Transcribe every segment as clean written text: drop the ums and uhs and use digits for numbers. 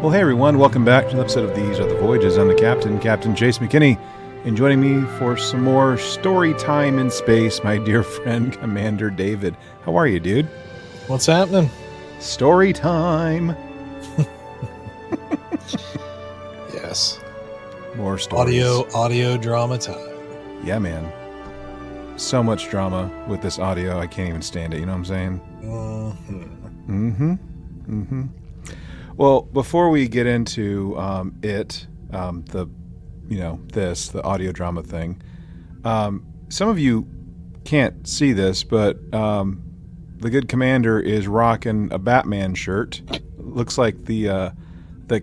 Well, hey everyone, welcome back to the episode of These Are The Voyages. I'm the captain, Captain Chase McKinney, and joining me for some more story time in space, my dear friend, Commander David. How are you, dude? What's happening? Story time. Yes. More stories. Audio drama time. Yeah, man. So much drama with this audio, I can't even stand it, you know what I'm saying? Well, before we get into the audio drama thing, some of you can't see this, but the good commander is rocking a Batman shirt. Looks like the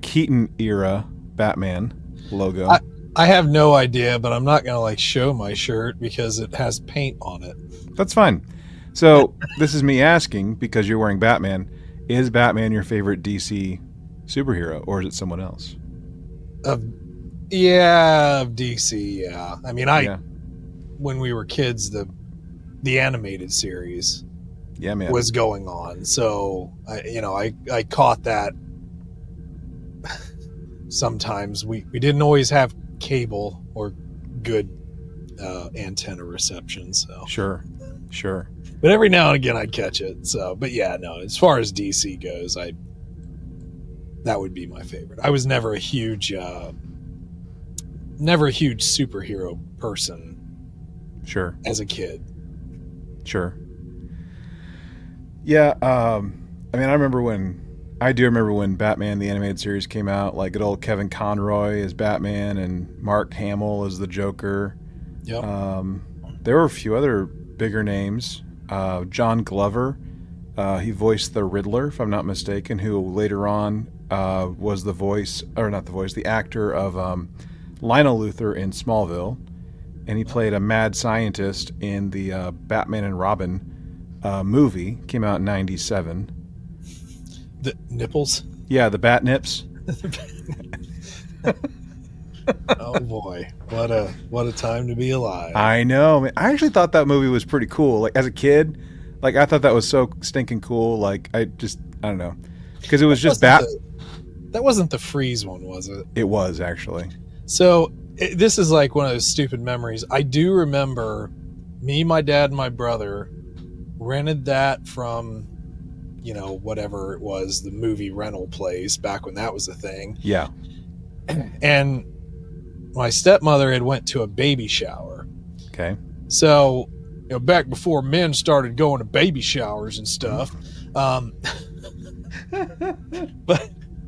Keaton era Batman logo. I have no idea, but I'm not going to show my shirt because it has paint on it. That's fine. So this is me asking, because you're wearing Batman, is Batman your favorite DC superhero, or is it someone else? Of DC, yeah. I mean, when we were kids, the animated series was going on. So, I caught that. Sometimes we didn't always have cable or good antenna reception. So Sure. But every now and again I'd catch it. So, but yeah, no, as far as DC goes, that would be my favorite. I was never a huge superhero person. Sure. As a kid. Sure. Yeah. I do remember when Batman the animated series came out. Like good old Kevin Conroy as Batman and Mark Hamill as the Joker. Yep. There were a few other bigger names. John Glover, he voiced the Riddler, if I'm not mistaken, who later on was the actor of Lionel Luthor in Smallville, and he played a mad scientist in the Batman and Robin movie. Came out in '97. The nipples? Yeah, the bat nips. Oh boy, what a time to be alive! I know. Man. I actually thought that movie was pretty cool. Like as a kid, I thought that was so stinking cool. Like I don't know, because it was just Bat. That wasn't the Freeze one, was it? It was actually. So this is like one of those stupid memories. I do remember me, my dad, and my brother rented that from, whatever it was, the movie rental place back when that was a thing. Yeah. And my stepmother had went to a baby shower. Okay. So, back before men started going to baby showers and stuff.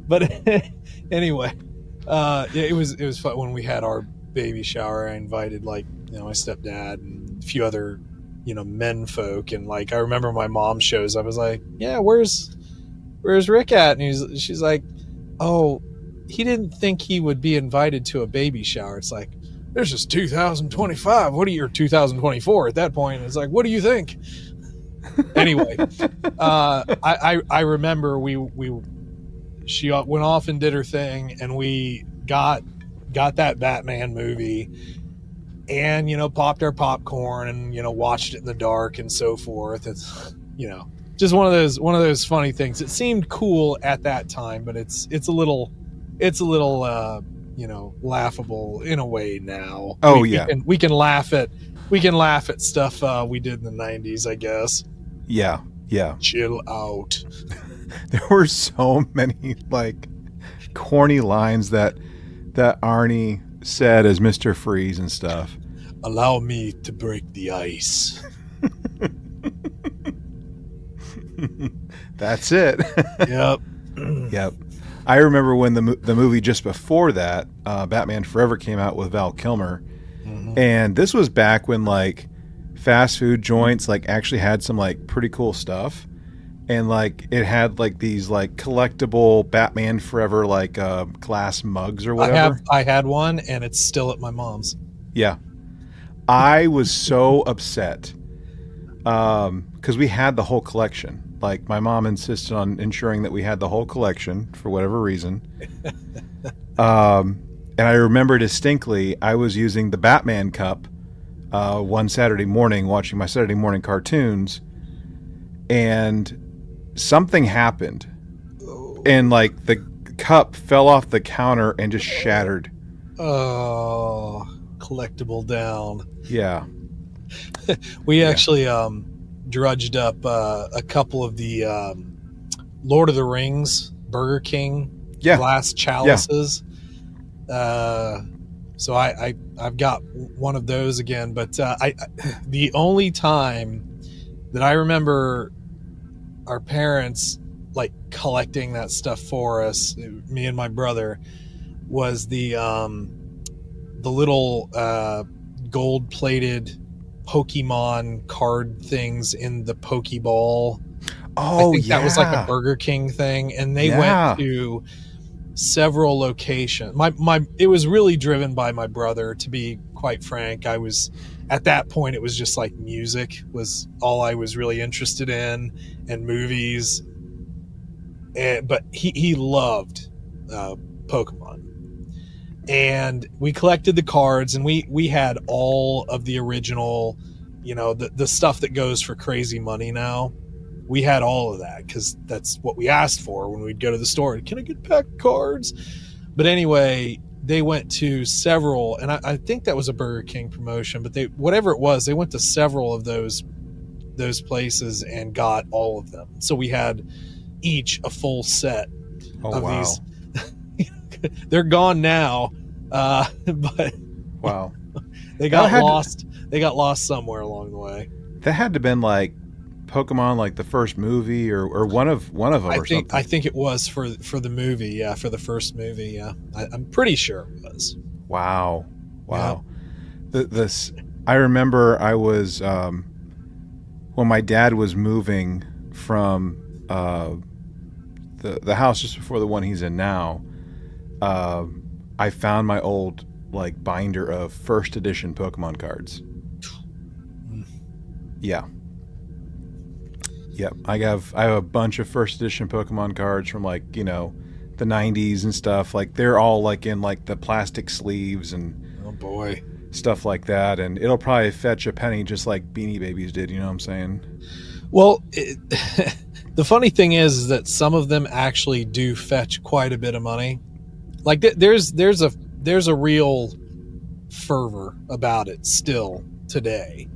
But anyway, it was fun when we had our baby shower. I invited my stepdad and a few other men folk, and I remember my mom shows up. I was like, yeah, where's Rick at? And she's like, oh, he didn't think he would be invited to a baby shower. It's like, this is 2025. What are you, 2024 at that point? It's like, what do you think? Anyway, I remember she went off and did her thing, and we got that Batman movie, and popped our popcorn and watched it in the dark and so forth. It's just one of those funny things. It seemed cool at that time, but it's a little laughable in a way now. We can laugh at stuff we did in the 90s, I guess. Yeah. Chill out. There were so many corny lines that Arnie said as Mr. Freeze and stuff. Allow me to break the ice. That's it. Yep. Yep. I remember when the movie just before that, Batman Forever, came out with Val Kilmer. Mm-hmm. And this was back when fast food joints actually had some pretty cool stuff. And it had these collectible Batman Forever glass mugs or whatever. I had one, and it's still at my mom's. Yeah. I was so upset because we had the whole collection. My mom insisted on ensuring that we had the whole collection for whatever reason. And I remember distinctly, I was using the Batman cup one Saturday morning, watching my Saturday morning cartoons, and something happened, and the cup fell off the counter and just shattered. Oh, collectible down. Yeah. We actually drudged up a couple of the Lord of the Rings Burger King glass chalices. So I've got one of those again, but the only time that I remember our parents like collecting that stuff for us, me and my brother, was the little gold-plated Pokemon card things in the Pokeball. Oh, I think that was like a Burger King thing, and they went to several locations. It was really driven by my brother, to be quite frank. I was at that point, it was just like music was all I was really interested in, and movies. But he loved Pokemon. And we collected the cards, and we had all of the original, the stuff that goes for crazy money now. We had all of that because that's what we asked for when we'd go to the store. Can I get a pack of cards? But anyway, they went to several, and I think that was a Burger King promotion, but whatever it was, they went to several of those places and got all of them. So we had each a full set of these. They're gone now, but wow, they got lost. They got lost somewhere along the way. That had to have been like Pokemon, like the first movie, or one of them. I think it was for the movie. Yeah, for the first movie. Yeah, I'm pretty sure it was. Wow. Yeah. I remember I was when my dad was moving from the house just before the one he's in now. I found my old like binder of first edition Pokemon cards. Yeah. Yep. I have a bunch of first edition Pokemon cards from like, the 90s and stuff. Like they're all like in like the plastic sleeves and oh boy, stuff like that. And it'll probably fetch a penny just like Beanie Babies did. You know what I'm saying? Well, the funny thing is that some of them actually do fetch quite a bit of money. Like there's a real fervor about it still today.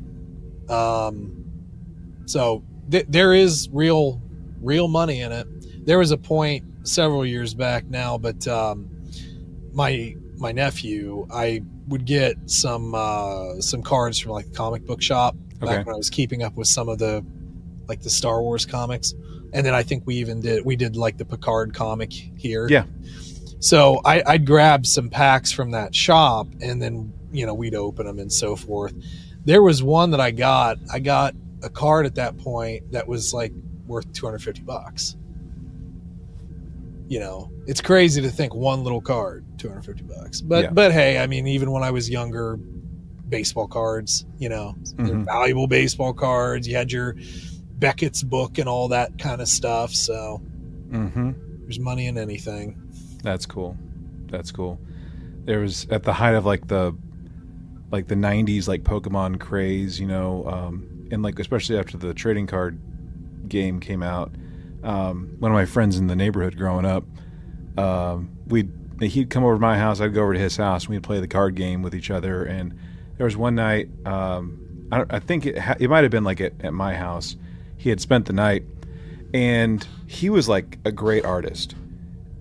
So there is real money in it. There was a point several years back now, but my nephew, I would get some cards from like the comic book shop back when I was keeping up with some of the like the Star Wars comics, and then I think we did like the Picard comic here. Yeah. So I'd grab some packs from that shop, and then we'd open them and so forth. There was one that I got a card at that point that was like worth $250. It's crazy to think one little card, $250. But hey, I mean, even when I was younger, baseball cards, they're valuable baseball cards. You had your Beckett's book and all that kind of stuff. So there's money in anything. That's cool. There was at the height of like the 90s, like Pokemon craze, and like especially after the trading card game came out. One of my friends in the neighborhood growing up, he'd come over to my house, I'd go over to his house, and we'd play the card game with each other. And there was one night, I think it might have been like at my house. He had spent the night, and he was like a great artist,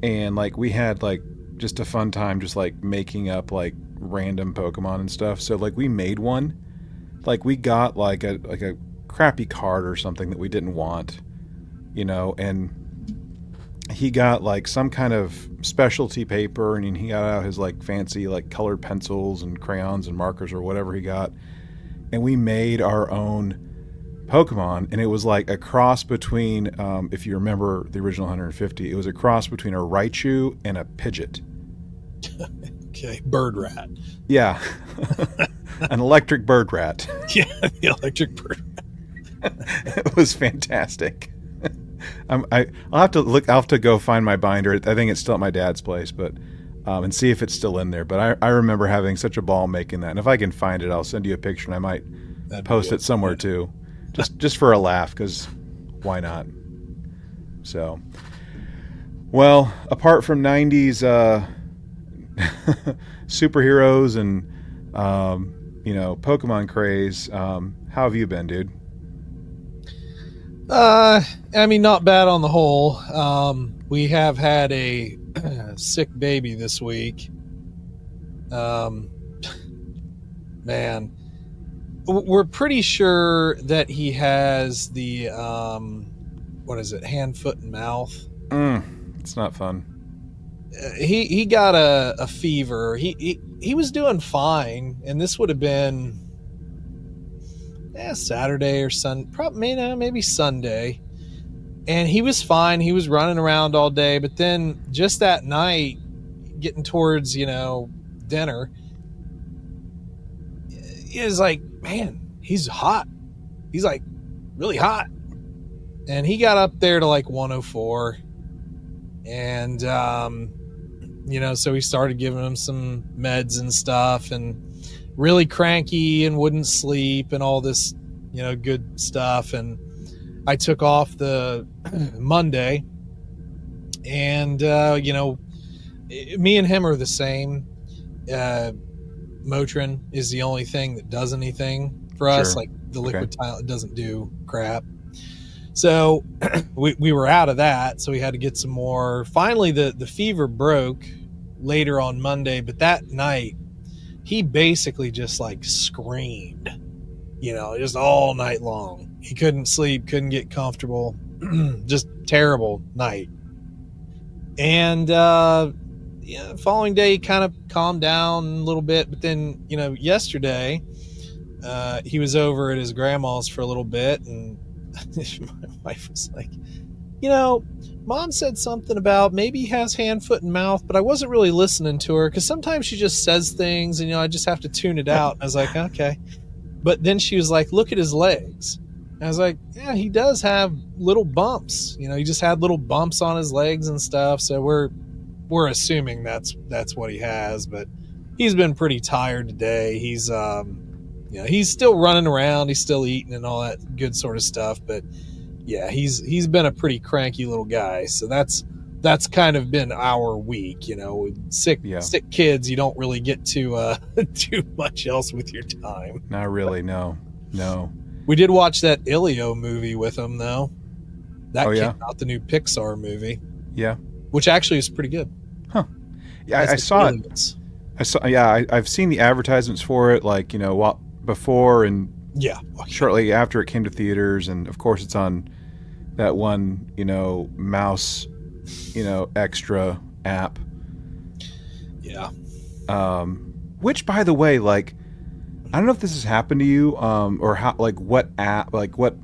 and like we had like just a fun time just like making up like random Pokemon and stuff. So like we made one, like we got like a crappy card or something that we didn't want, and he got like some kind of specialty paper, and he got out his like fancy like colored pencils and crayons and markers or whatever he got, and we made our own Pokemon. And it was like a cross between if you remember the original 150, it was a cross between a Raichu and a Pidgeot. Okay, bird rat. Yeah. An electric bird rat. Yeah, the electric bird rat. It was fantastic. I'll have to look. I'll have to go find my binder. I think it's still at my dad's place, but and see if it's still in there. But I remember having such a ball making that. And if I can find it, I'll send you a picture, and I might post it somewhere too, just for a laugh, because why not? So, Well, apart from '90s superheroes and Pokemon craze, how have you been, dude? I mean, not bad on the whole. We have had a sick baby this week. Um, man, we're pretty sure that he has the what is it, hand, foot, and mouth. It's not fun. He got a fever. He was doing fine, and this would have been Saturday or Sun, probably maybe Sunday. And he was fine. He was running around all day, but then just that night, getting towards dinner, he was like, man, he's hot. He's like really hot, and he got up there to like 104, and so we started giving him some meds and stuff, and really cranky and wouldn't sleep and all this good stuff. And I took off the Monday, and me and him are the same. Motrin is the only thing that does anything for us. Sure. Like the liquid Tylenol doesn't do crap. So we were out of that, so we had to get some more. Finally, the fever broke later on Monday, but that night he basically just like screamed, just all night long. He couldn't sleep, couldn't get comfortable, just terrible night. And following day he kind of calmed down a little bit, but then yesterday he was over at his grandma's for a little bit, and my wife was like, Mom said something about maybe he has hand, foot, and mouth, but I wasn't really listening to her because sometimes she just says things and I just have to tune it out. And I was like, okay. But then she was like, look at his legs. And I was like, yeah, he does have little bumps. He just had little bumps on his legs and stuff. So we're assuming that's what he has, but he's been pretty tired today. He's he's still running around, he's still eating and all that good sort of stuff, but yeah, he's been a pretty cranky little guy. So that's kind of been our week. Sick kids, you don't really get to do much else with your time. Not really. No. We did watch that Ilio movie with him though. That came out, the new Pixar movie. Yeah. Which actually is pretty good. Huh. Yeah, I saw it. I've seen the advertisements for it, like, before and shortly after it came to theaters, and of course it's on that one, mouse, extra app. Yeah. Which, by the way, like, I don't know if this has happened to you, or how, like, what app, like, what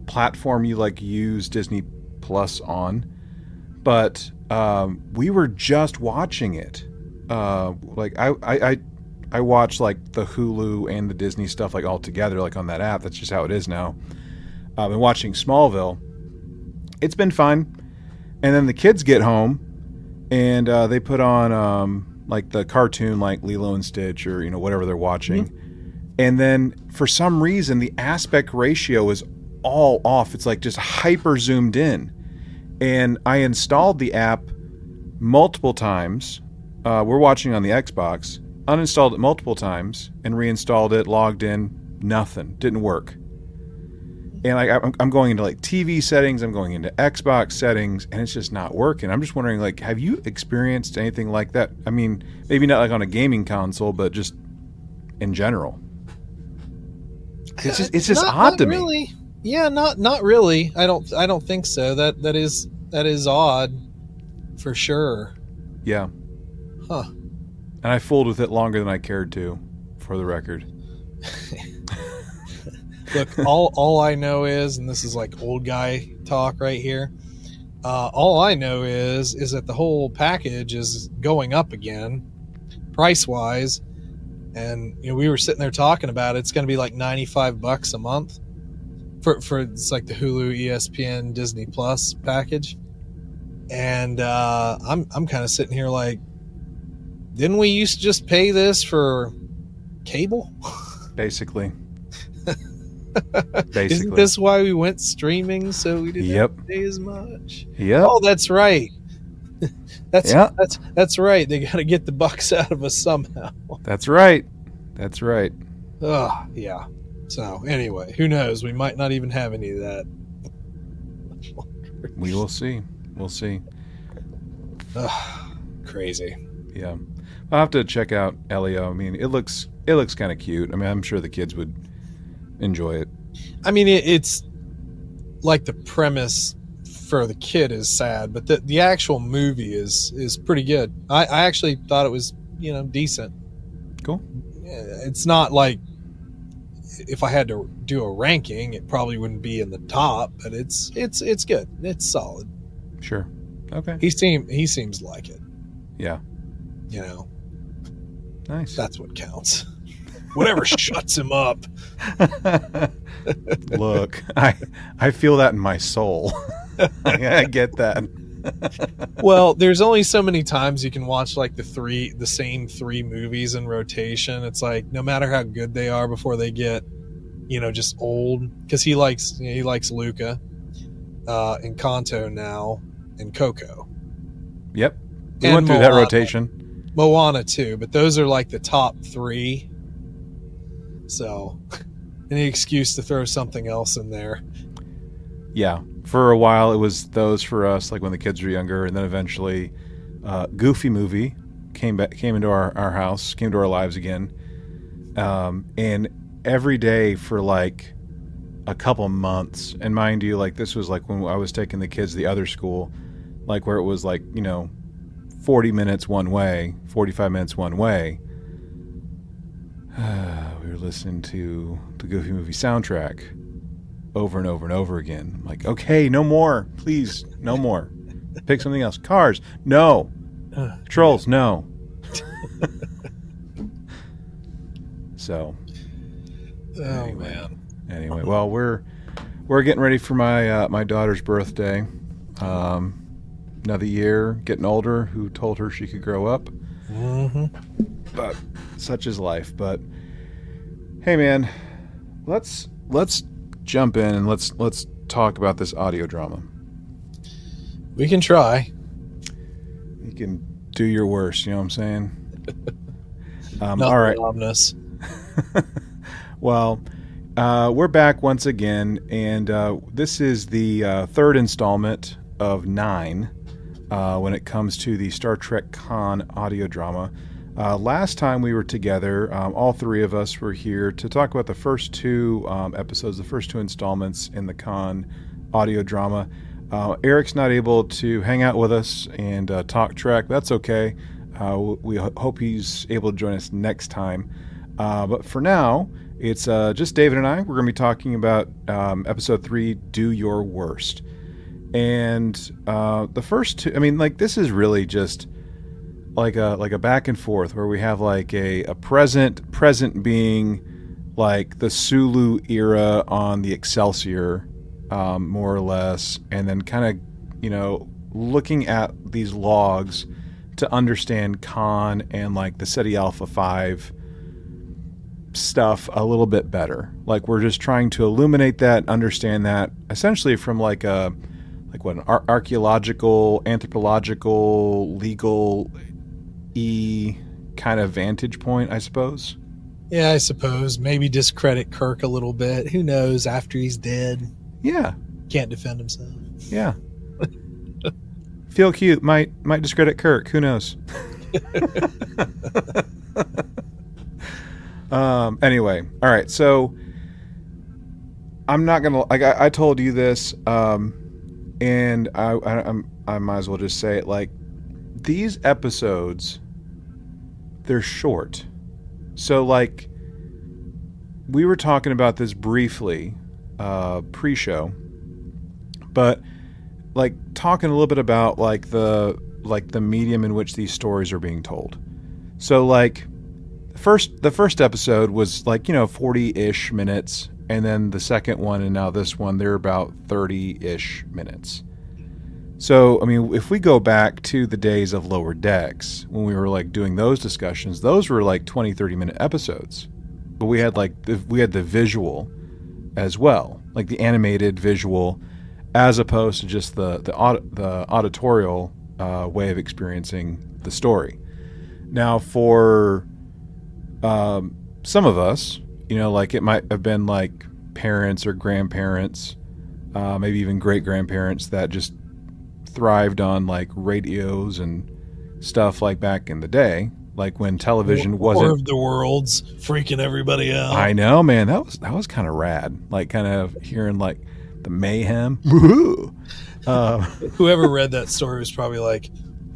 platform you like use Disney Plus on, but we were just watching it. Like I watch like the Hulu and the Disney stuff like all together, like on that app. That's just how it is now. And watching Smallville, it's been fun. And then the kids get home, and they put on like the cartoon, like Lilo and Stitch, or whatever they're watching. Mm-hmm. And then for some reason, the aspect ratio is all off. It's like just hyper zoomed in. And I installed the app multiple times. We're watching on the Xbox. Uninstalled it multiple times and reinstalled it, logged in, nothing. Didn't work. And I'm going into like TV settings, I'm going into Xbox settings, and it's just not working. I'm just wondering, like, have you experienced anything like that? I mean, maybe not like on a gaming console, but just in general. It's just odd to really. me. Yeah, not really. I don't think so. That is odd for sure. Yeah. Huh. And I fooled with it longer than I cared to, for the record. Look, all I know is, and this is like old guy talk right here, all I know is that the whole package is going up again, price-wise. And we were sitting there talking about it. It's going to be like $95 a month for it's like the Hulu, ESPN, Disney Plus package. And I'm kind of sitting here like, didn't we used to just pay this for cable? Basically. Isn't this why we went streaming, so we didn't have to pay as much? Yep. Oh, that's right. That's Yeah. that's right. They got to get the bucks out of us somehow. That's right. That's right. Oh, yeah. So anyway, who knows? We might not even have any of that. We will see. We'll see. Crazy. Yeah. I'll have to check out Elio. I mean, it looks kind of cute. I mean, I'm sure the kids would enjoy it. I mean, it's like the premise for the kid is sad, but the actual movie is pretty good. I actually thought it was, decent. Cool. It's not like, if I had to do a ranking, it probably wouldn't be in the top, but it's good. It's solid. Sure. Okay. He seems like it. Yeah. Nice. That's what counts. Whatever shuts him up. Look, I feel that in my soul. I get that. Well, there's only so many times you can watch like the same three movies in rotation. It's like no matter how good they are before they get, just old. Because he likes Luca, and Kanto now, and Coco. Yep. We And went through that rotation. Moana too, but those are like the top three. So, any excuse to throw something else in there. Yeah. For a while, it was those for us, like when the kids were younger, and then eventually, Goofy Movie came into our house, came to our lives again, and every day for like a couple months. And mind you, like this was like when I was taking the kids to the other school, like where it was like 40 minutes one way, 45 minutes one way. We were listening to the Goofy Movie soundtrack over and over and over again. I'm like, okay, no more, please, no more. Pick something else. Cars, no. Trolls, no. So, Anyway, well, we're getting ready for my daughter's birthday. Another year, getting older. Who told her she could grow up? Mm-hmm. But such is life. But hey, man, let's jump in and let's talk about this audio drama. We can try. You can do your worst. You know what I'm saying? All right. Ominous. Well, we're back once again, and this is the third installment of 9 when it comes to the Star Trek Con audio drama. Last time we were together, all three of us were here to talk about the first two episodes, the first two installments in the Con audio drama. Eric's not able to hang out with us and talk Trek. That's okay. We hope he's able to join us next time. But for now, it's just David and I. We're going to be talking about episode 3, Do Your Worst. And the first two, I mean, like, this is really just like a back and forth where we have like a present being like the Sulu era on the Excelsior, more or less, and then kind of looking at these logs to understand Khan and like the SETI Alpha 5 stuff a little bit better. Like we're just trying to illuminate that, understand that essentially from like an archaeological, anthropological, legal kind of vantage point, I suppose. Yeah, I suppose. Maybe discredit Kirk a little bit. Who knows after he's dead? Yeah. Can't defend himself. Yeah. Feel cute. Might discredit Kirk. Who knows? Anyway. All right. So I'm not going to, I told you this, and I might as well just say it, like, these episodes, they're short. So, like, we were talking about this briefly, pre-show, but, like, talking a little bit about, like, the medium in which these stories are being told. So, like, the first episode was, like, 40-ish minutes, and then the second one and now this one, they're about 30-ish minutes. So, I mean, if we go back to the days of Lower Decks, when we were like doing those discussions, those were like 20, 30-minute episodes. But we had the visual as well, like the animated visual, as opposed to just the auditorial way of experiencing the story. Now, for some of us, like it might have been like parents or grandparents, maybe even great grandparents that just thrived on like radios and stuff like back in the day, like when television wasn't. War of the Worlds, freaking everybody out. I know, man. That was kind of rad. Like kind of hearing like the mayhem. Whoever read that story was probably like,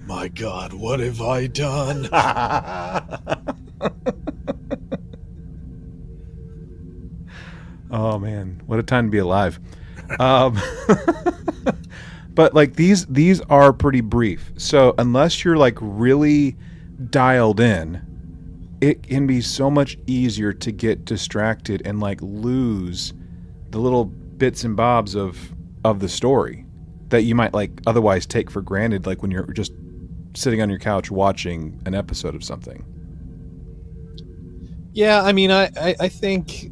"My God, what have I done?" Oh man, what a time to be alive. But like these are pretty brief. So unless you're like really dialed in, it can be so much easier to get distracted and like lose the little bits and bobs of the story that you might like otherwise take for granted, like when you're just sitting on your couch watching an episode of something. Yeah, I mean, I think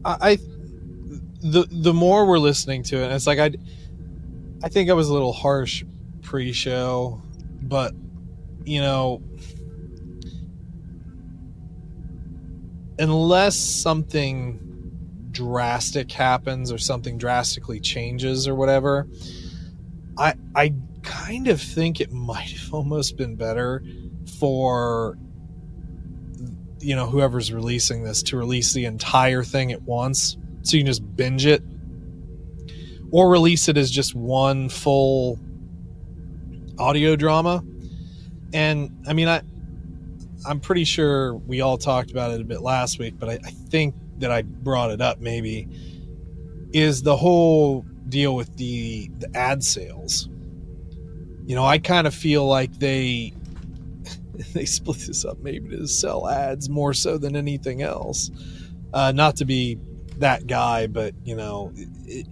the more we're listening to it, it's like I think I was a little harsh pre-show, but unless something drastic happens or something drastically changes or whatever, I kind of think it might have almost been better for whoever's releasing this to release the entire thing at once, so you can just binge it, or release it as just one full audio drama. And I mean, I'm pretty sure we all talked about it a bit last week, but I think that I brought it up maybe, is the whole deal with the ad sales. I kind of feel like they split this up maybe to sell ads more so than anything else. Not to be that guy, but the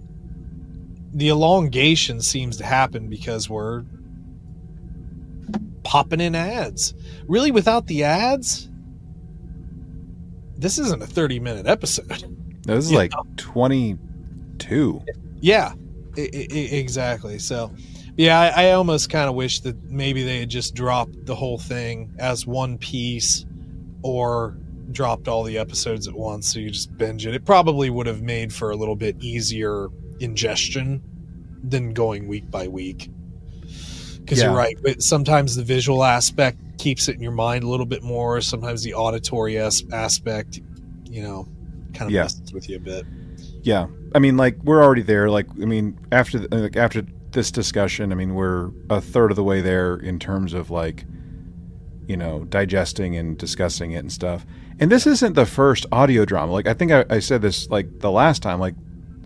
elongation seems to happen because we're popping in ads. Really, without the ads, this isn't a 30-minute episode. No, this is like 22. Yeah, exactly. So, yeah, I almost kind of wish that maybe they had just dropped the whole thing as one piece, or dropped all the episodes at once so you just binge it. It probably would have made for a little bit easier ingestion than going week by week. Because You're right, but sometimes the visual aspect keeps it in your mind a little bit more. Sometimes the auditory aspect, kind of messes with you a bit. Yeah, I mean, like we're already there. Like, I mean, after this discussion, I mean, we're a third of the way there in terms of like, digesting and discussing it and stuff. And this isn't the first audio drama. Like, I think I said this like the last time. Like,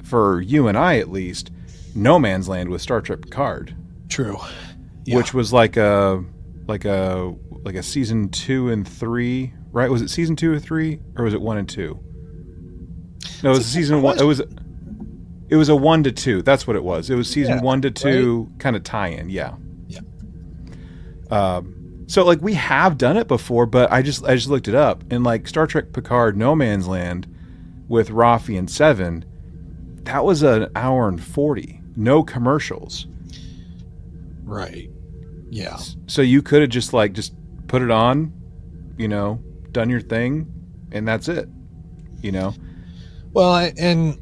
for you and I at least, No Man's Land with Star Trek Picard. True. Yeah. Which was like a season 2 and 3, right? Was it season 2 or 3, or was it 1 and 2? No, it was season 1. It was a 1 to 2. That's what it was. It was season 1 to 2 right? Kind of tie-in. Yeah. Yeah. So like we have done it before, but I just looked it up, and like Star Trek Picard No Man's Land with Rafi and Seven, that was an hour and 40, no commercials. Right. Yeah. So you could have just put it on, done your thing, and that's it. Well, and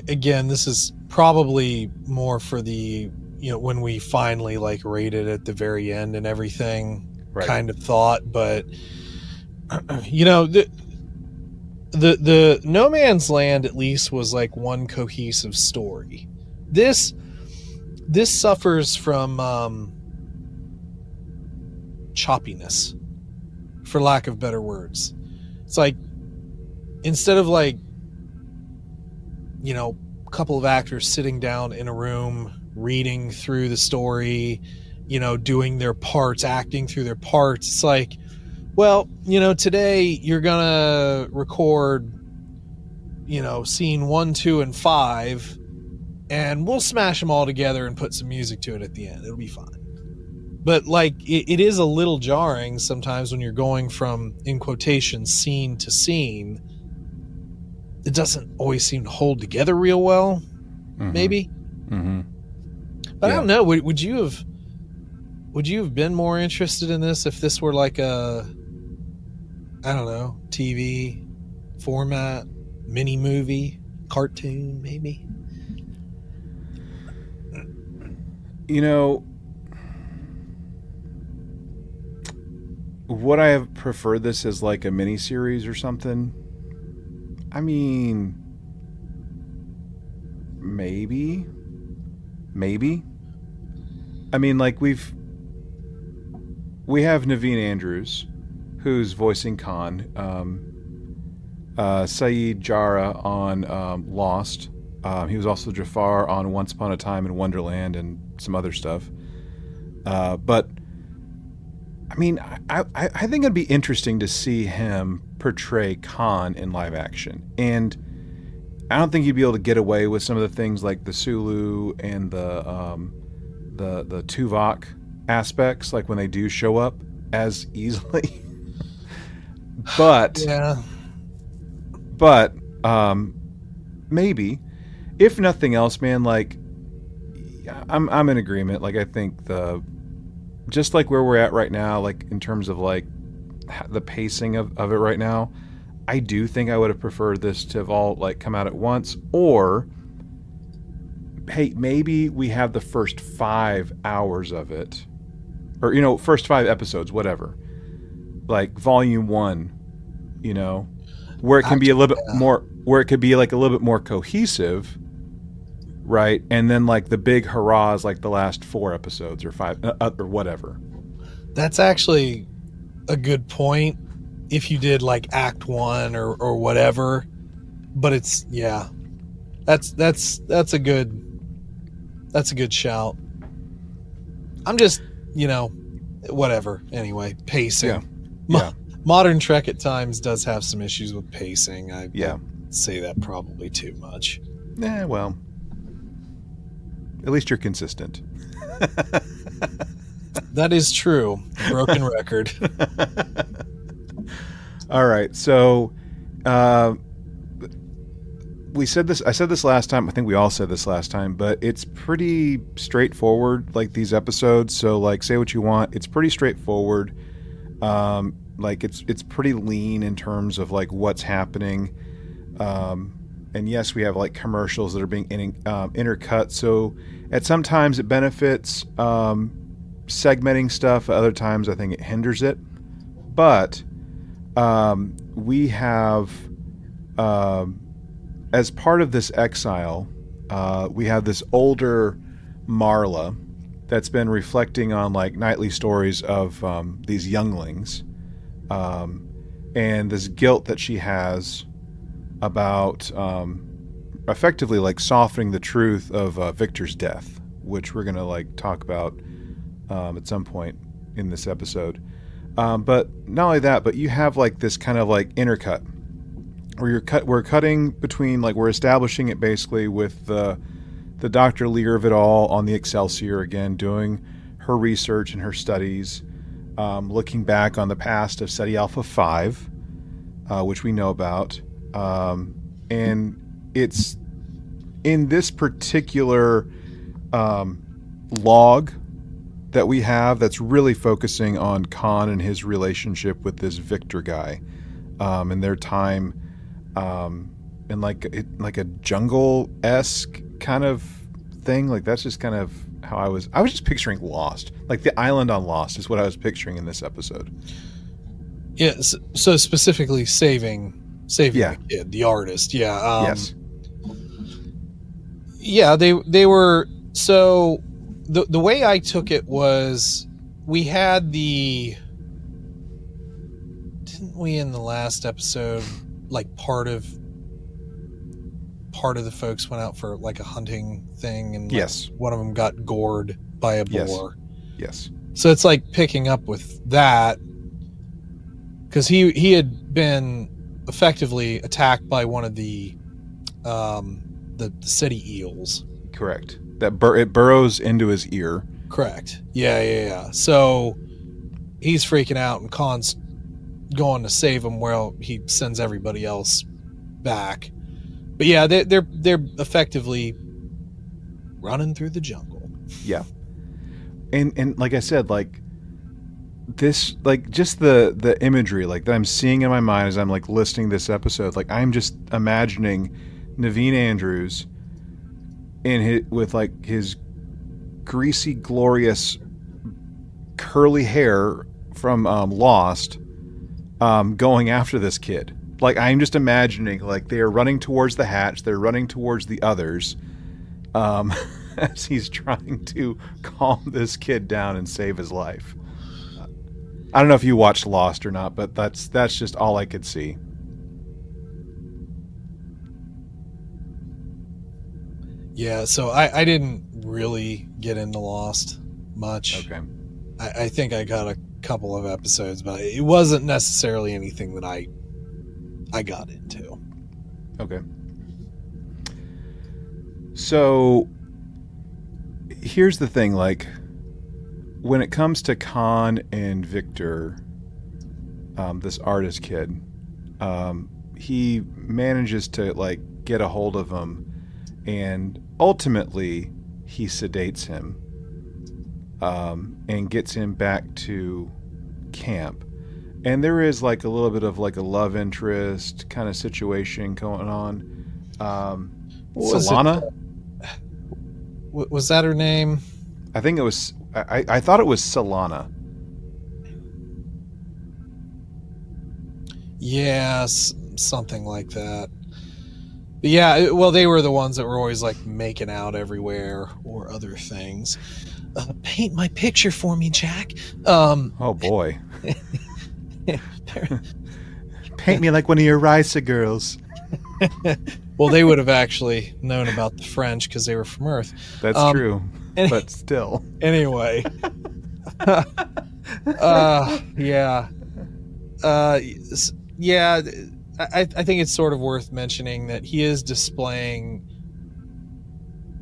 again, this is probably more for the when we finally like rated at the very end and everything, right, kind of thought. But the No Man's Land at least was like one cohesive story. This suffers from choppiness, for lack of better words. It's like, instead of like a couple of actors sitting down in a room reading through the story, doing their parts, acting through their parts, it's like, well, today you're gonna record scene 1, 2, and 5, and we'll smash them all together and put some music to it at the end. It'll be fine. But like, it is a little jarring sometimes when you're going from, in quotation, scene to scene. It doesn't always seem to hold together real well, maybe. Mm-hmm. But yeah. I don't know. Would you have would you have been more interested in this if this were like a, I don't know, TV format, mini movie, cartoon, maybe? You know, would I have preferred this as like a mini series or something? I mean, maybe. I mean, like we have Naveen Andrews, who's voicing Khan. Saeed Jara on Lost. He was also Jafar on Once Upon a Time in Wonderland and some other stuff. But I mean, I think it'd be interesting to see him portray Khan in live action, and I don't think you'd be able to get away with some of the things like the Sulu and the Tuvok aspects, like when they do show up, as easily. But Yeah. but maybe, if nothing else, man, like I'm in agreement. Like I think just like where we're at right now, like in terms of like the pacing of it right now, I do think I would have preferred this to have all like come out at once, or hey, maybe we have the first 5 hours of it, or first 5 episodes, whatever, like volume 1, where it can be a little bit more, where it could be like a little bit more cohesive, right? And then like the big hurrahs, like the last 4 episodes or 5 or whatever. That's actually a good point. If you did like Act 1 or whatever, but it's that's a good shout. I'm just whatever. Anyway, pacing. Yeah. Modern Trek at times does have some issues with pacing. I Yeah. say that probably too much. Well, at least you're consistent. That is true. Broken record. All right. So, I said this last time. I think we all said this last time, but it's pretty straightforward, like these episodes. So like, say what you want. It's pretty straightforward. Like it's pretty lean in terms of like what's happening. And yes, we have like commercials that are being intercut. So at some times it benefits segmenting stuff. At other times I think it hinders it. But we have, as part of this exile, we have this older Marla that's been reflecting on like nightly stories of these younglings, and this guilt that she has about effectively like softening the truth of Victor's death, which we're gonna like talk about at some point in this episode. But not only that, but you have like this kind of like intercut where we're cutting between, like, we're establishing it basically with the Dr. Lear of it all on the Excelsior again, doing her research and her studies, looking back on the past of SETI Alpha 5, which we know about. And it's in this particular log that we have that's really focusing on Khan and his relationship with this Victor guy, and their time in like a jungle-esque kind of thing. Like that's just kind of how I was just picturing Lost, like the island on Lost is what I was picturing in this episode. Yeah, so specifically saving Yeah. the kid, the artist. Yeah. Yes. Yeah, they were, so the way I took it was, we had didn't we in the last episode, like part of the folks went out for like a hunting thing, and like Yes. one of them got gored by a Yes. boar. Yes. So it's like picking up with that, because he had been effectively attacked by one of the city eels. Correct. That it burrows into his ear. Correct. Yeah. So he's freaking out, and Khan's going to save him, where he sends everybody else back. But yeah, they're effectively running through the jungle. Yeah. and like I said, like this, like just the imagery like that I'm seeing in my mind as I'm like listening to this episode, like I'm just imagining Naveen Andrews in his, with like his greasy, glorious, curly hair from Lost, going after this kid. Like I'm just imagining like they are running towards the hatch, they're running towards the others, as he's trying to calm this kid down and save his life. I don't know if you watched Lost or not, but that's just all I could see. Yeah, so I didn't really get into Lost much. Okay. I think I got a couple of episodes, but it wasn't necessarily anything that I got into. Okay. So here's the thing, like when it comes to Khan and Victor, this artist kid, he manages to like get a hold of him, and ultimately he sedates him, and gets him back to camp. And there is like a little bit of like a love interest kind of situation going on. Solana? Was that her name? I think it was. I thought it was Solana. Yeah, something like that. But yeah, well, they were the ones that were always like making out everywhere or other things. Paint my picture for me, Jack. Oh boy. Paint me like one of your Risa girls. Well, they would have actually known about the French because they were from Earth. That's true, but still. Anyway. Yeah. Yeah, I think it's sort of worth mentioning that he is displaying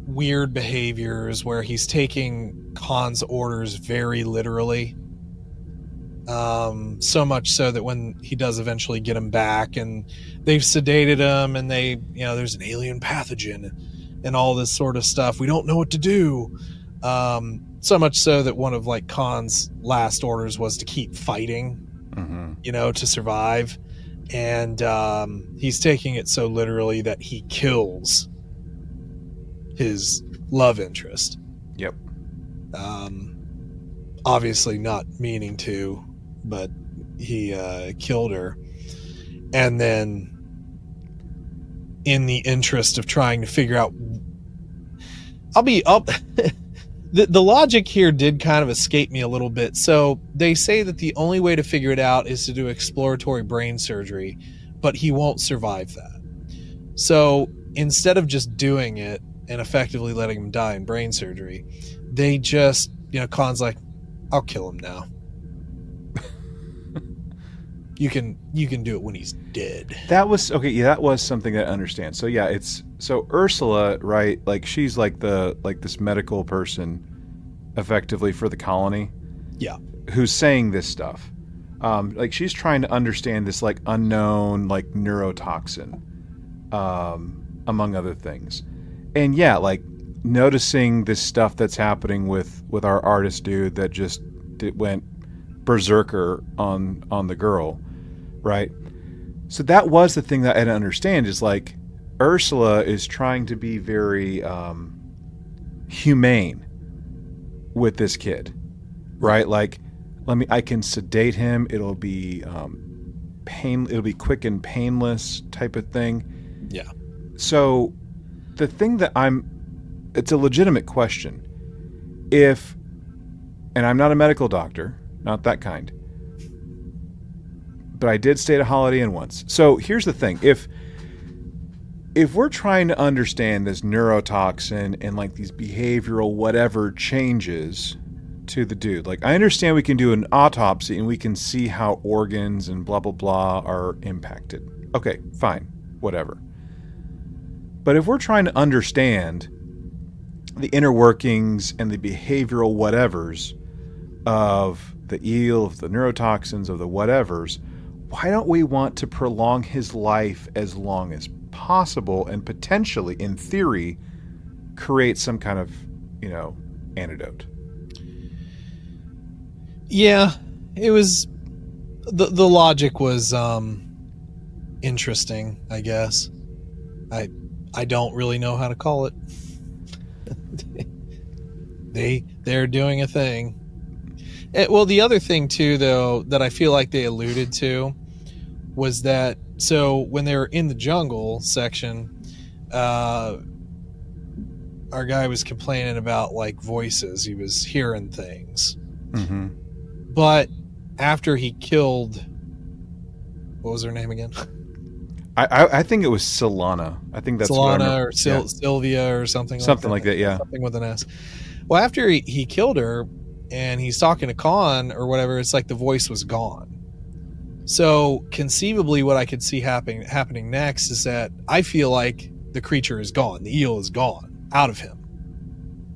weird behaviors where he's taking Khan's orders very literally. So much so that when he does eventually get him back and they've sedated him and they, there's an alien pathogen and all this sort of stuff, we don't know what to do. So much so that one of like Khan's last orders was to keep fighting, to survive. And he's taking it so literally that he kills his love interest. Yep. Obviously not meaning to, but he killed her. And then in the interest of trying to figure out, the logic here did kind of escape me a little bit. So they say that the only way to figure it out is to do exploratory brain surgery, but he won't survive that. So instead of just doing it and effectively letting him die in brain surgery, they just, Khan's like, I'll kill him now. You can do it when he's dead. That was okay. Yeah, that was something I understand. So yeah, so Ursula, right? Like she's like this medical person, effectively for the colony. Yeah. Who's saying this stuff? Like she's trying to understand this like unknown like neurotoxin, among other things, and yeah, like noticing this stuff that's happening with our artist dude that just went berserker on the girl, right? So that was the thing that I didn't understand, is like Ursula is trying to be very humane with this kid, right? Like, I can sedate him. It'll be it'll be quick and painless type of thing. Yeah. So the thing that it's a legitimate question. And I'm not a medical doctor, not that kind, but I did stay at a Holiday Inn once. So here's the thing. If we're trying to understand this neurotoxin and like these behavioral whatever changes to the dude, like I understand we can do an autopsy and we can see how organs and blah, blah, blah are impacted. Okay, fine, whatever. But if we're trying to understand the inner workings and the behavioral whatevers of the eel, of the neurotoxins, of the whatevers, why don't we want to prolong his life as long as possible and potentially, in theory, create some kind of, antidote? Yeah, it was the logic was interesting, I guess. I don't really know how to call it. They're doing a thing. Well, the other thing too, though, that I feel like they alluded to was that so when they were in the jungle section, our guy was complaining about like voices. He was hearing things, Mm-hmm. but after he killed, what was her name again? I think it was Solana. I think that's what I Solana remember. or Sylvia or something Something like that, yeah. something with an S. Well, after he killed her and he's talking to Khan or whatever, it's like the voice was gone. So conceivably what I could see happening next is that I feel like the creature is gone. The eel is gone out of him.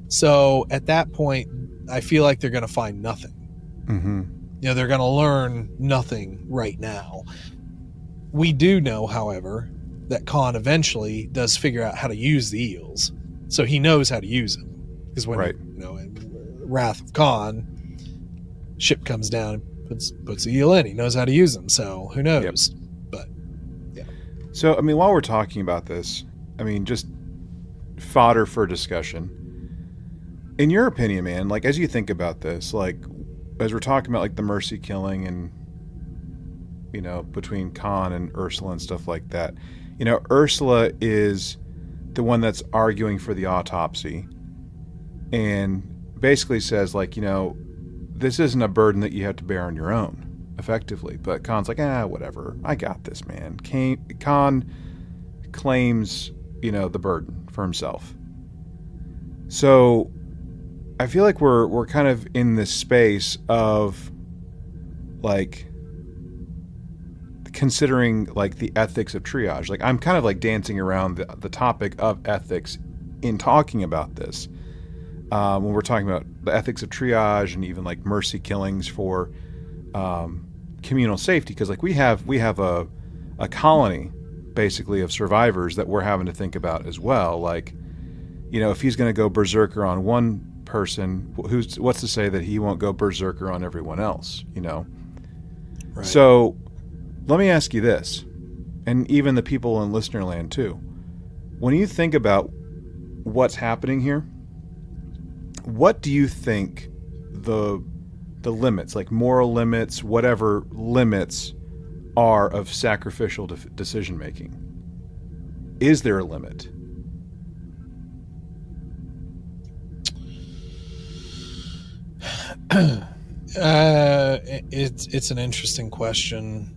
So at that point, I feel like they're going to find nothing. Mm-hmm. You know, they're going to learn nothing right now. We do know, however, that Khan eventually does figure out how to use the eels. So he knows how to use them. Because when, Right. in Wrath of Khan, ship comes down and puts the eel in. He knows how to use them. So who knows? Yep. But, yeah. So, I mean, while we're talking about this, I mean, just fodder for discussion. In your opinion, man, like, as you think about this, like, as we're talking about, like, the mercy killing and, you know, between Khan and Ursula and stuff like that, you know, Ursula is the one that's arguing for the autopsy and basically says, like, you know, this isn't a burden that you have to bear on your own, effectively. But Khan's like, whatever, I got this, man. Khan claims, you know, the burden for himself. So I feel like we're kind of in this space of, like, considering, like, the ethics of triage. Like, I'm kind of, like, dancing around the topic of ethics in talking about this. When we're talking about the ethics of triage and even, like, mercy killings for communal safety, because, like, we have a colony basically of survivors that we're having to think about as well. Like, you know, if he's going to go berserker on one person, what's to say that he won't go berserker on everyone else, you know? Right. So let me ask you this, and even the people in listener land too. When you think about what's happening here, what do you think the limits, like moral limits, whatever limits are of sacrificial decision making? Is there a limit? It's an interesting question,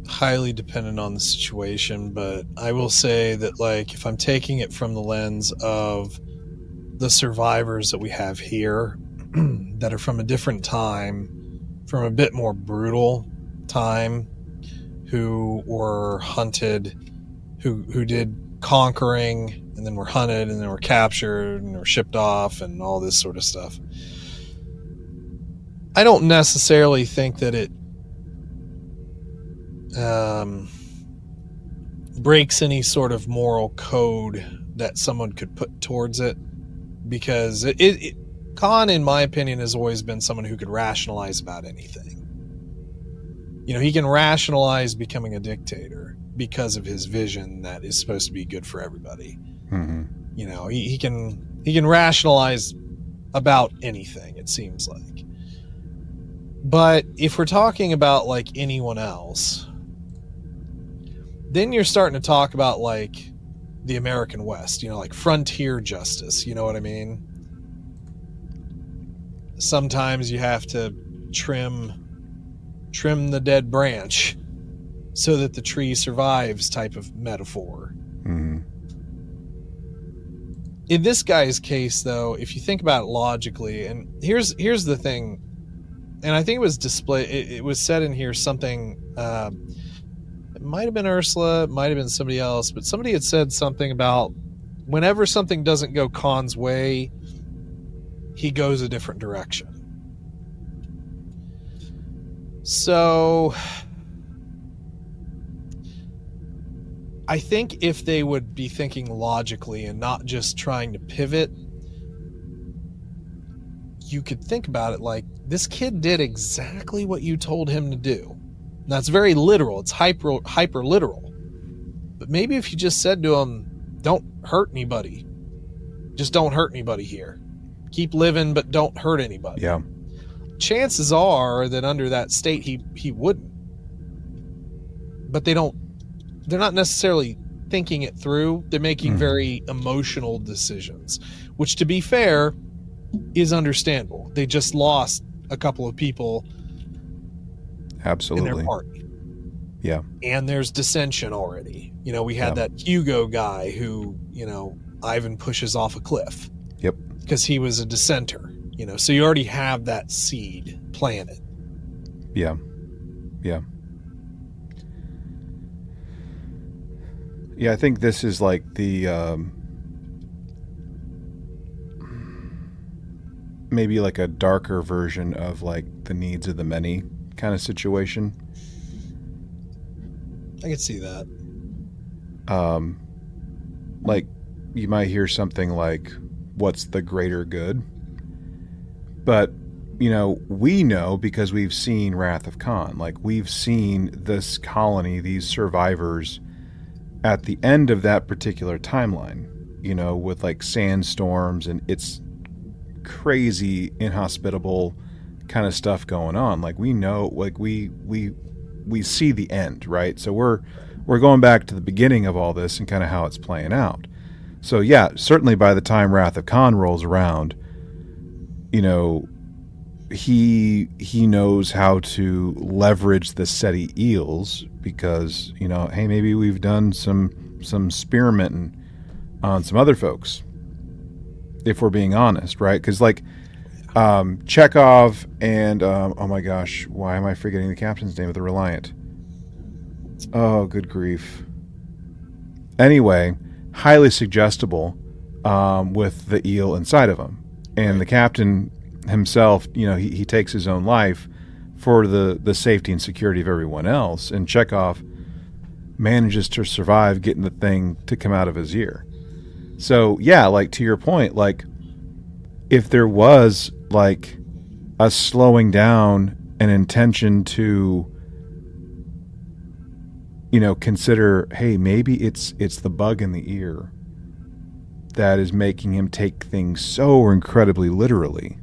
highly dependent on the situation, but I will say that, like, if I'm taking it from the lens of the survivors that we have here that are from a different time, from a bit more brutal time, who were hunted, who did conquering and then were hunted and then were captured and were shipped off and all this sort of stuff. I don't necessarily think that it breaks any sort of moral code that someone could put towards it, because Khan, in my opinion, has always been someone who could rationalize about anything. You know, he can rationalize becoming a dictator because of his vision that is supposed to be good for everybody. Mm-hmm. You know, he can rationalize about anything, it seems like. But if we're talking about, like, anyone else, then you're starting to talk about, like, the American West, you know, like frontier justice, you know what I mean? Sometimes you have to trim the dead branch so that the tree survives type of metaphor. Mm-hmm. In this guy's case, though, if you think about it logically, and here's the thing, and I think it was it was said in here something, it might have been Ursula, it might have been somebody else, but somebody had said something about whenever something doesn't go Khan's way, he goes a different direction. So I think if they would be thinking logically and not just trying to pivot, you could think about it like, this kid did exactly what you told him to do. Now, it's very literal. It's hyper literal. But maybe if you just said to him, don't hurt anybody. Just don't hurt anybody here. Keep living, but don't hurt anybody. Yeah. Chances are that under that state, he wouldn't. But they're not necessarily thinking it through. They're making very emotional decisions, which, to be fair, is understandable. They just lost a couple of people. Absolutely. In their party. Yeah. And there's dissension already. We had that Hugo guy who, Ivan pushes off a cliff. Yep. Because he was a dissenter. So you already have that seed planted. Yeah. Yeah. Yeah, I think this is like the maybe like a darker version of like the needs of the many kind of situation. I could see that. Like you might hear something like, what's the greater good? But, we know because we've seen Wrath of Khan. Like we've seen this colony, these survivors at the end of that particular timeline, with like sandstorms and it's crazy, inhospitable kind of stuff going on. Like we know, like we see the end, right? So we're going back to the beginning of all this and kind of how it's playing out. So yeah, certainly by the time Wrath of Khan rolls around, he knows how to leverage the SETI eels because, hey, maybe we've done some experimenting on some other folks, if we're being honest, right? Because like Chekhov and oh my gosh, why am I forgetting the captain's name of the Reliant? Oh, good grief. Anyway, highly suggestible with the eel inside of him, and the captain himself, he takes his own life for the safety and security of everyone else, and Chekhov manages to survive getting the thing to come out of his ear. So yeah, like to your point, like if there was like a slowing down, an intention to consider, hey, maybe it's the bug in the ear that is making him take things so incredibly literally.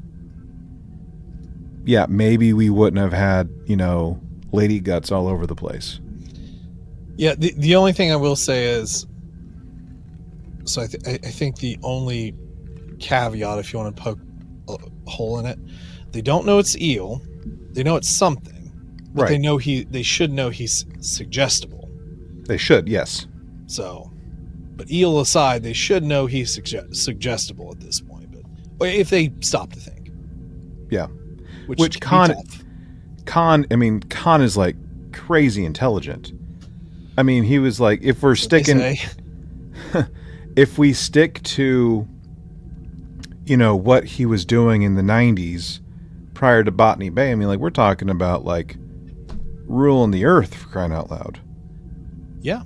Yeah, maybe we wouldn't have had, lady guts all over the place. Yeah, the only thing I will say is, so I think the only caveat, if you want to poke a hole in it, they don't know it's eel. They know it's something. But right. They should know he's suggestible. They should, yes. So, but eel aside, they should know he's suggestible at this point. But if they stop to think. Yeah. Which Khan is like crazy intelligent. I mean, he was like, if we stick to, what he was doing in the 90s prior to Botany Bay, I mean, like we're talking about like ruling the earth, for crying out loud. Yeah.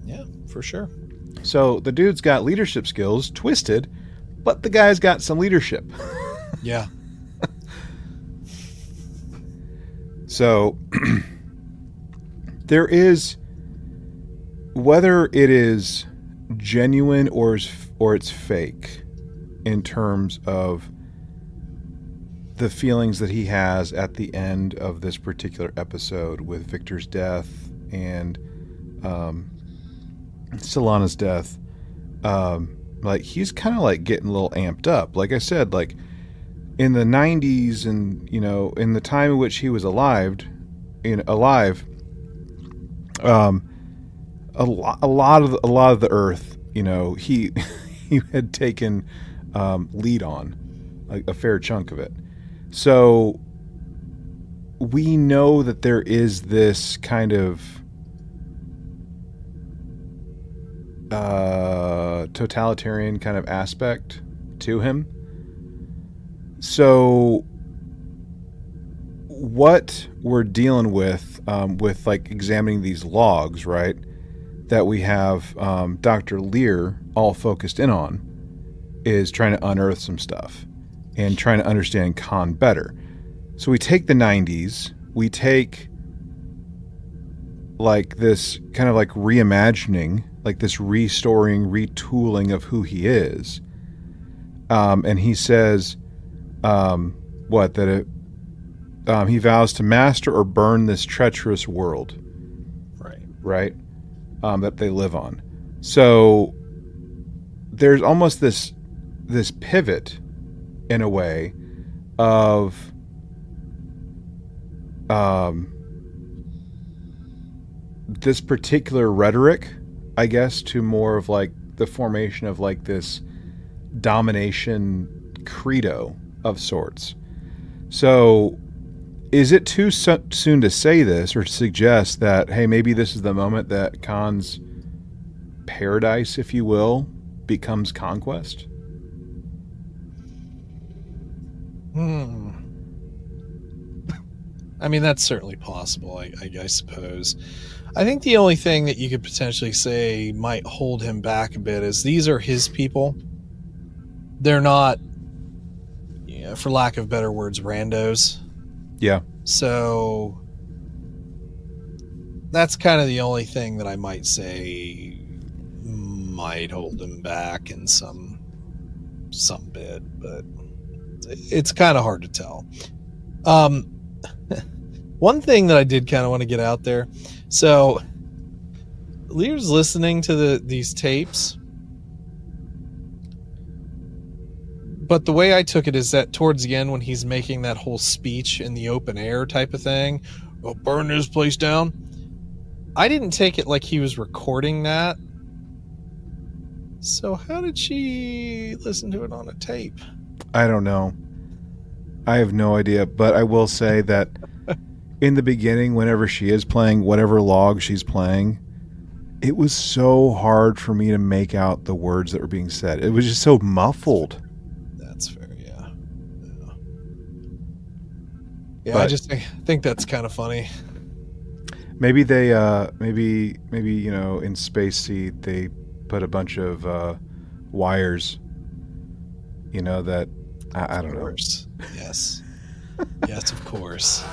Yeah, for sure. So the dude's got leadership skills, twisted, but the guy's got some leadership. Yeah. So there is, whether it is genuine or it's fake in terms of the feelings that he has at the end of this particular episode with Victor's death and Solana's death, like he's kind of like getting a little amped up. Like I said, like in the 90s and in the time in which he was alive, a lot of the earth, he had taken lead on a fair chunk of it. So we know that there is this kind of totalitarian kind of aspect to him. So what we're dealing with like examining these logs, right, that we have Dr. Lear all focused in on, is trying to unearth some stuff. and trying to understand Khan better. So we take the 90s, we take like this kind of like reimagining, like this restoring, retooling of who he is. And he says, he vows to master or burn this treacherous world. Right? That they live on. So there's almost this pivot in a way of this particular rhetoric, I guess, to more of like the formation of like this domination credo of sorts. So is it too soon to say this or to suggest that, hey, maybe this is the moment that Khan's paradise, if you will, becomes conquest? I mean, that's certainly possible, I suppose. I think the only thing that you could potentially say might hold him back a bit is these are his people. They're not, for lack of better words, randos. Yeah. So that's kind of the only thing that I might say might hold him back in some bit, but it's kind of hard to tell. One thing that I did kind of want to get out there. So Lear's listening to these tapes, but the way I took it is that towards the end, when he's making that whole speech in the open air type of thing, "I'll burn this place down," I didn't take it like he was recording that. So how did she listen to it on a tape? I don't know. I have no idea, but I will say that in the beginning, whenever she is playing whatever log she's playing, it was so hard for me to make out the words that were being said. It was just so muffled. That's fair, yeah. Yeah, I just think that's kind of funny. Maybe they, maybe in Space Seed they put a bunch of wires. That I don't know. Yes, yes, of course.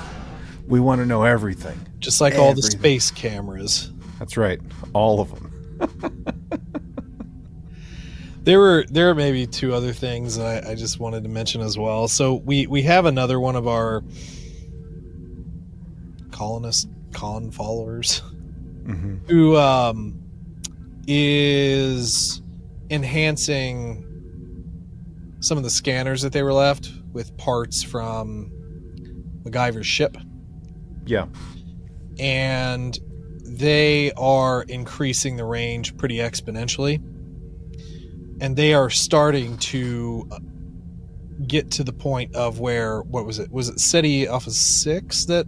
We want to know everything, just like all the space cameras. That's right, all of them. There are maybe two other things that I just wanted to mention as well. So we have another one of our Khan followers who is enhancing some of the scanners that they were left with parts from MacGyver's ship. Yeah. And they are increasing the range pretty exponentially. And they are starting to get to the point of where, what was it? Was it SETI Alpha 6 that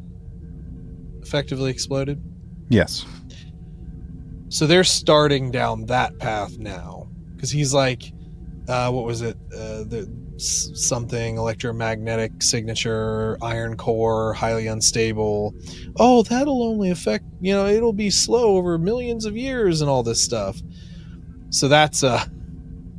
effectively exploded? Yes. So they're starting down that path now. Because he's like, what was it? Something electromagnetic signature, iron core, highly unstable. Oh, that'll only affect, it'll be slow over millions of years and all this stuff. So that's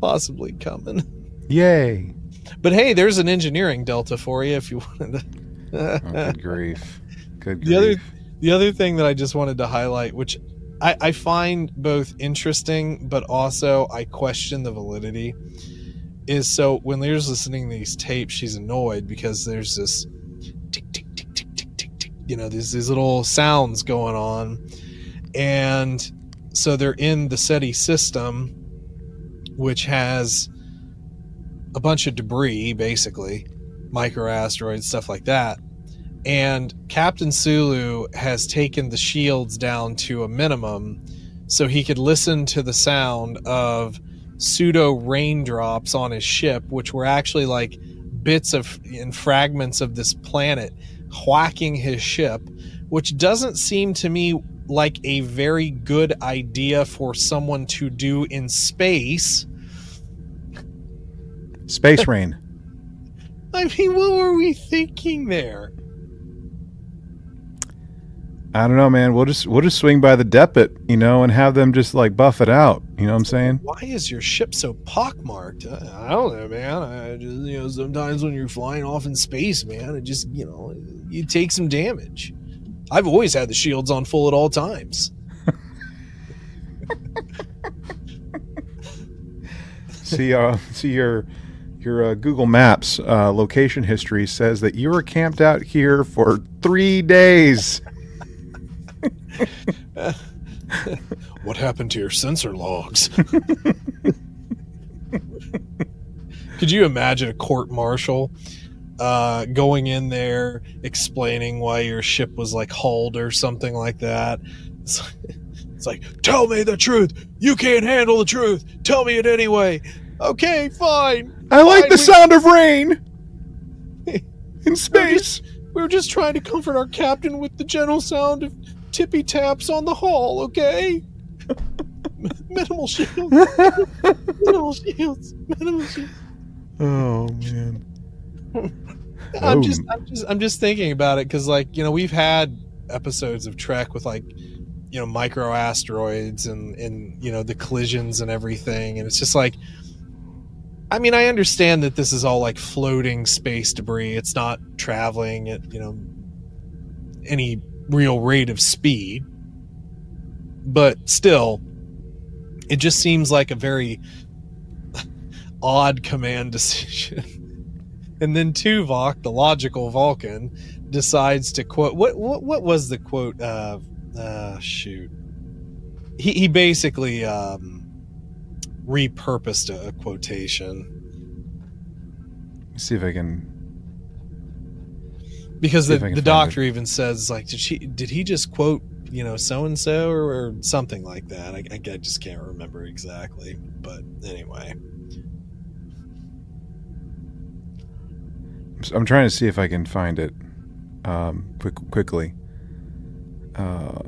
possibly coming. Yay. But hey, there's an engineering delta for you if you wanted to. Good grief. Good grief. The other thing that I just wanted to highlight, which I find both interesting, but also I question the validity, is so when Lear's listening to these tapes, she's annoyed because there's this tick, tick, tick, tick, tick, tick, tick, these little sounds going on. And so they're in the SETI system, which has a bunch of debris, basically, microasteroids, stuff like that. And Captain Sulu has taken the shields down to a minimum so he could listen to the sound of pseudo raindrops on his ship, which were actually like bits of and fragments of this planet whacking his ship, which doesn't seem to me like a very good idea for someone to do in space. Space rain. I mean, what were we thinking there? I don't know, man. We'll just swing by the depot, and have them just like buff it out. You know what I'm saying? Why is your ship so pockmarked? I don't know, man. I just, sometimes when you're flying off in space, man, it just, you take some damage. I've always had the shields on full at all times. See your Google Maps location history says that you were camped out here for 3 days. What happened to your sensor logs? Could you imagine a court martial going in there explaining why your ship was like hulled or something like that? It's like, tell me the truth. You can't handle the truth. Tell me it anyway. Okay, fine. I like the sound of rain in space. We were just trying to comfort our captain with the gentle sound of tippy taps on the hull, okay? Minimal shields. Minimal shields. Minimal shields. Oh man. I'm just thinking about it because, like, we've had episodes of Trek with, like, micro asteroids and the collisions and everything, and it's just like, I mean, I understand that this is all like floating space debris. It's not traveling at any real rate of speed, but still, it just seems like a very odd command decision. And then Tuvok, the logical Vulcan, decides to quote what was the quote? Shoot. He basically repurposed a quotation. Let's see if I can. Because the doctor even says, like, did he just quote so and so or something like that? I just can't remember exactly, but anyway. I'm trying to see if I can find it quickly. I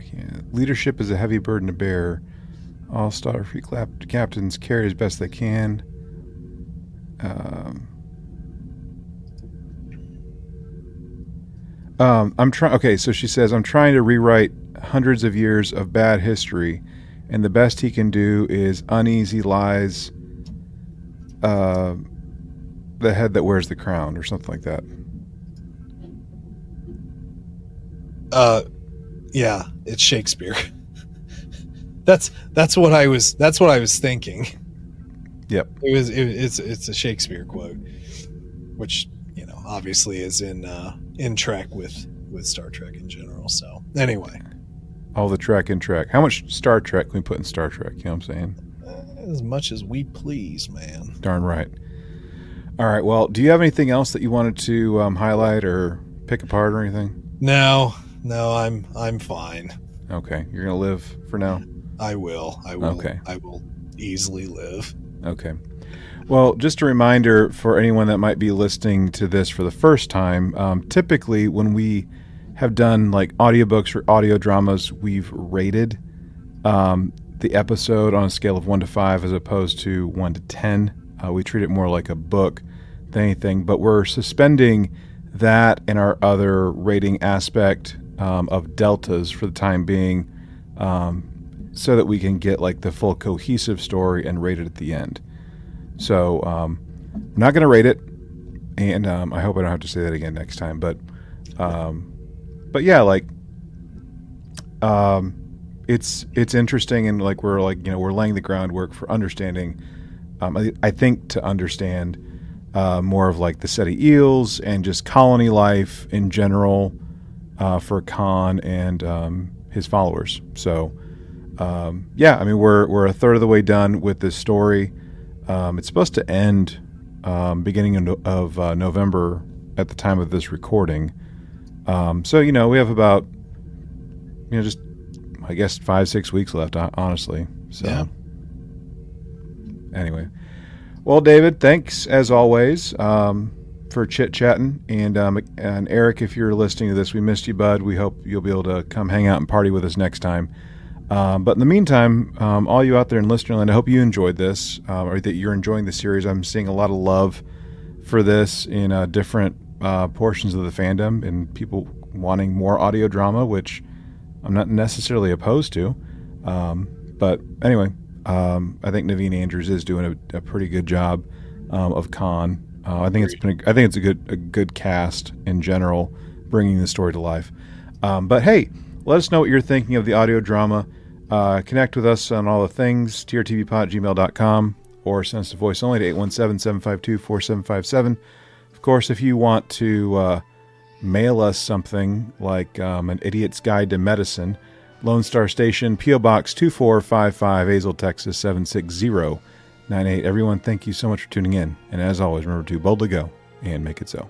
can't. Leadership is a heavy burden to bear. All Starfleet captains carry it as best they can. I'm trying. Okay, so she says, I'm trying to rewrite hundreds of years of bad history, and the best he can do is uneasy lies. The head that wears the crown, or something like that. Yeah, it's Shakespeare. That's what I was thinking. Yep. It's a Shakespeare quote, which obviously is in Trek with Star Trek in general. So anyway, all the Trek in Trek. How much Star Trek can we put in Star Trek? You know what I'm saying? As much as we please, man. Darn right. All right. Well, do you have anything else that you wanted to highlight or pick apart or anything? No, I'm fine. Okay, you're gonna live for now. I will. Okay. I will easily live. Okay. Well, just a reminder for anyone that might be listening to this for the first time, typically when we have done like audiobooks or audio dramas, we've rated the episode on a scale of 1 to 5 as opposed to 1 to 10. We treat it more like a book than anything, but we're suspending that and our other rating aspect of deltas for the time being, so that we can get like the full cohesive story and rate it at the end. So I'm not going to rate it, and I hope I don't have to say that again next time. But yeah, like it's interesting, and like we're laying the groundwork for understanding. I think to understand more of like the Ceti eels and just colony life in general for Khan and his followers. So yeah, I mean we're a third of the way done with this story. It's supposed to end beginning of November at the time of this recording. So we have about just I guess 5-6 weeks left, honestly. So yeah. Anyway, well, David, thanks as always for chit-chatting, and Eric, if you're listening to this, we missed you, bud. We hope you'll be able to come hang out and party with us next time. But in the meantime, all you out there in listenerland, I hope you enjoyed this, or that you're enjoying the series. I'm seeing a lot of love for this in different portions of the fandom, and people wanting more audio drama, which I'm not necessarily opposed to. But anyway, I think Naveen Andrews is doing a pretty good job of Khan. I think it's a good cast in general, bringing the story to life. But hey, let us know what you're thinking of the audio drama. Connect with us on all the things, trtvpod@gmail.com, or send us a voice only to 817-752-4757. Of course, if you want to mail us something like an Idiot's Guide to Medicine, Lone Star Station, P.O. Box 2455, Azle, Texas 76098. Everyone, thank you so much for tuning in. And as always, remember to boldly go and make it so.